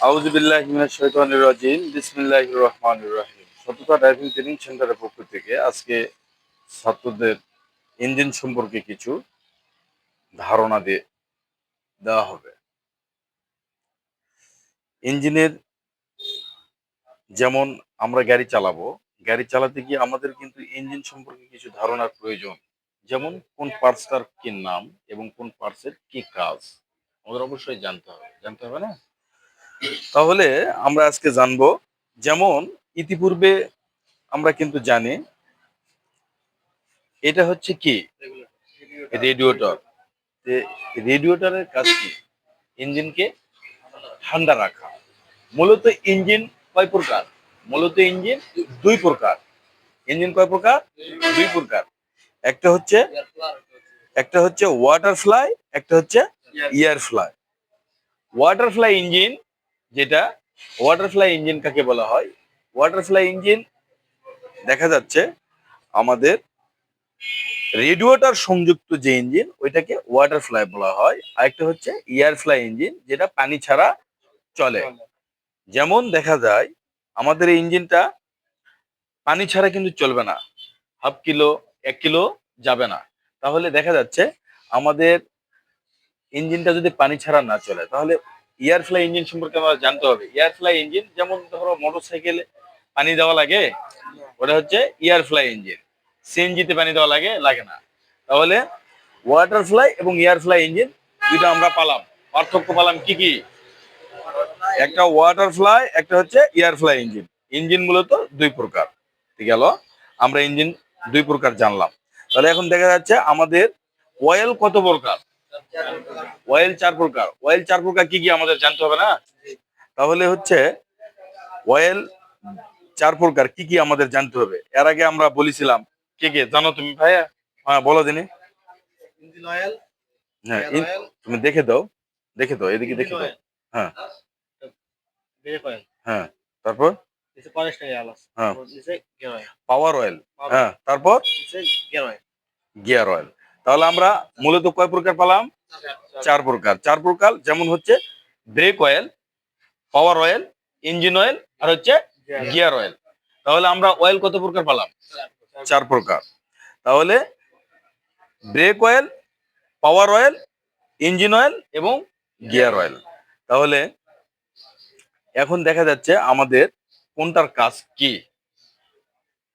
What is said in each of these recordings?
আউযুবিল্লাহি মিনাশ শাইতানির রাজিম। বিসমিল্লাহির রহমানির রহিম। সততা ড্রাইভিং ট্রেনিং সেন্টারের পক্ষ থেকে আজকে ছাত্রদের ইঞ্জিন সম্পর্কে কিছু ধারণা দেওয়া হবে। ইঞ্জিনের যেমন আমরা গাড়ি চালাবো, গাড়ি চালাতে গিয়ে আমাদের কিন্তু ইঞ্জিন সম্পর্কে কিছু ধারণার প্রয়োজন। যেমন কোন পার্টসটার কি নাম এবং কোন পার্টসের কি কাজ আমাদের অবশ্যই জানতে হবে না? তাহলে আমরা আজকে জানবো, যেমন ইতিপূর্বে আমরা কিন্তু জানি এটা হচ্ছে কি রেডিয়েটর। রেডিয়েটরের কাজ কি? ইঞ্জিনকে ঠান্ডা রাখা। মূলত ইঞ্জিন কয় প্রকার? মূলত ইঞ্জিন দুই প্রকার। ইঞ্জিন কয় প্রকার? দুই প্রকার। একটা হচ্ছে একটা হচ্ছে ওয়াটার ফ্লাই, একটা হচ্ছে air fly. Water fly engine যেটা, ওয়াটার ফ্লাই ইঞ্জিন কাকে বলা হয়? ওয়াটার ফ্লাই ইঞ্জিন দেখা যাচ্ছে আমাদের রেডিয়েটর সংযুক্ত যে ইঞ্জিন ওইটাকে ওয়াটার ফ্লাই বলা হয়। আরেকটা হচ্ছে এয়ার ফ্লাই ইঞ্জিন যেটা পানি ছাড়া চলে। যেমন দেখা যায় আমাদের এই ইঞ্জিনটা পানি ছাড়া কিন্তু চলবে না, হাফ কিলো 1 কিলো যাবে না। তাহলে দেখা যাচ্ছে আমাদের ইঞ্জিনটা যদি পানি ছাড়া না চলে তাহলে এয়ার ফ্লাই ইঞ্জিন সম্পর্কে আমরা জানতে হবে। এয়ার ফ্লাই ইঞ্জিন যেমন ধরো মোটর সাইকেলে পানি দেওয়া লাগে, ওটা হচ্ছে এয়ার ফ্লাই ইঞ্জিন। সিএনজিতে পানি দেওয়া লাগে না। তাহলে ওয়াটার ফ্লাই এবং এয়ার ফ্লাই ইঞ্জিন দুইটা আমরা পালাম। পার্থক্য পালাম কি কি? একটা ওয়াটার ফ্লাই, একটা হচ্ছে এয়ার ফ্লাই ইঞ্জিন। ইঞ্জিন মূলত দুই প্রকার। ঠিক গেল, আমরা ইঞ্জিন দুই প্রকার জানলাম। তাহলে এখন দেখা যাচ্ছে আমাদের অয়েল কত প্রকার? অয়েল 4 প্রকার। অয়েল 4 প্রকার কি কি আমাদের জানতে হবে না? তাহলে হচ্ছে অয়েল 4 প্রকার কি কি আমাদের জানতে হবে। এর আগে আমরা বলেছিলাম, কে কে জানো তুমি ভাইয়া? হ্যাঁ বলো দিনে। ইঞ্জিন অয়েল, হ্যাঁ এয়ার অয়েল, তুমি দেখে দাও এদিকে ইঞ্জিন দেখে দাও। অয়েল, হ্যাঁ ব্রেক অয়েল, হ্যাঁ তারপর নিচে কনেক্টর অয়েল আছে, হ্যাঁ নিচে gear oil, power oil. Power oil, হ্যাঁ তারপর নিচে গিয়ার অয়েল। Gear oil. তাহলে আমরা মূলত কয় প্রকার পেলাম? 4 প্রকার। 4 প্রকার যেমন হচ্ছে brake oil, power oil, engine oil আর হচ্ছে গিয়ার অয়েল। তাহলে আমরা অয়েল কত প্রকার পেলাম? 4 প্রকার। তাহলে break oil, power oil, engine oil এবং গিয়ার অয়েল। তাহলে এখন দেখা যাচ্ছে আমাদের কোনটার কাজ কি।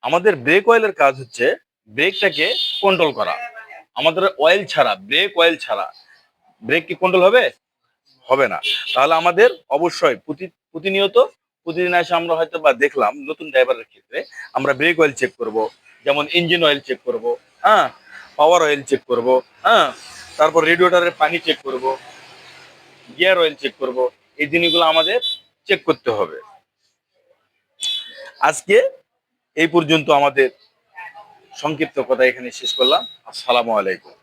আমাদের ব্রেক অয়েলের কাজ হচ্ছে ব্রেকটাকে কন্ট্রোল করা। আমাদের অয়েল ছাড়া, ব্রেক অয়েল ছাড়া ব্রেক কি কন্ট্রোল হবে? হবে না। তাহলে আমাদের অবশ্যই প্রতিনিয়ত প্রতিদিন এসে আমরা হয়তো বা দেখলাম নতুন ড্রাইভারের ক্ষেত্রে আমরা ব্রেক অয়েল চেক করব, যেমন ইঞ্জিন অয়েল চেক করব, হ্যাঁ, পাওয়ার অয়েল চেক করব, হ্যাঁ, তারপর রেডিয়েটরের পানি চেক করব, গিয়ার অয়েল চেক করব। এই জিনিসগুলো আমাদের চেক করতে হবে। আজকে এই পর্যন্ত আমাদের সংক্ষিপ্ত কথা এখানে শেষ করলাম। আসসালামু আলাইকুম।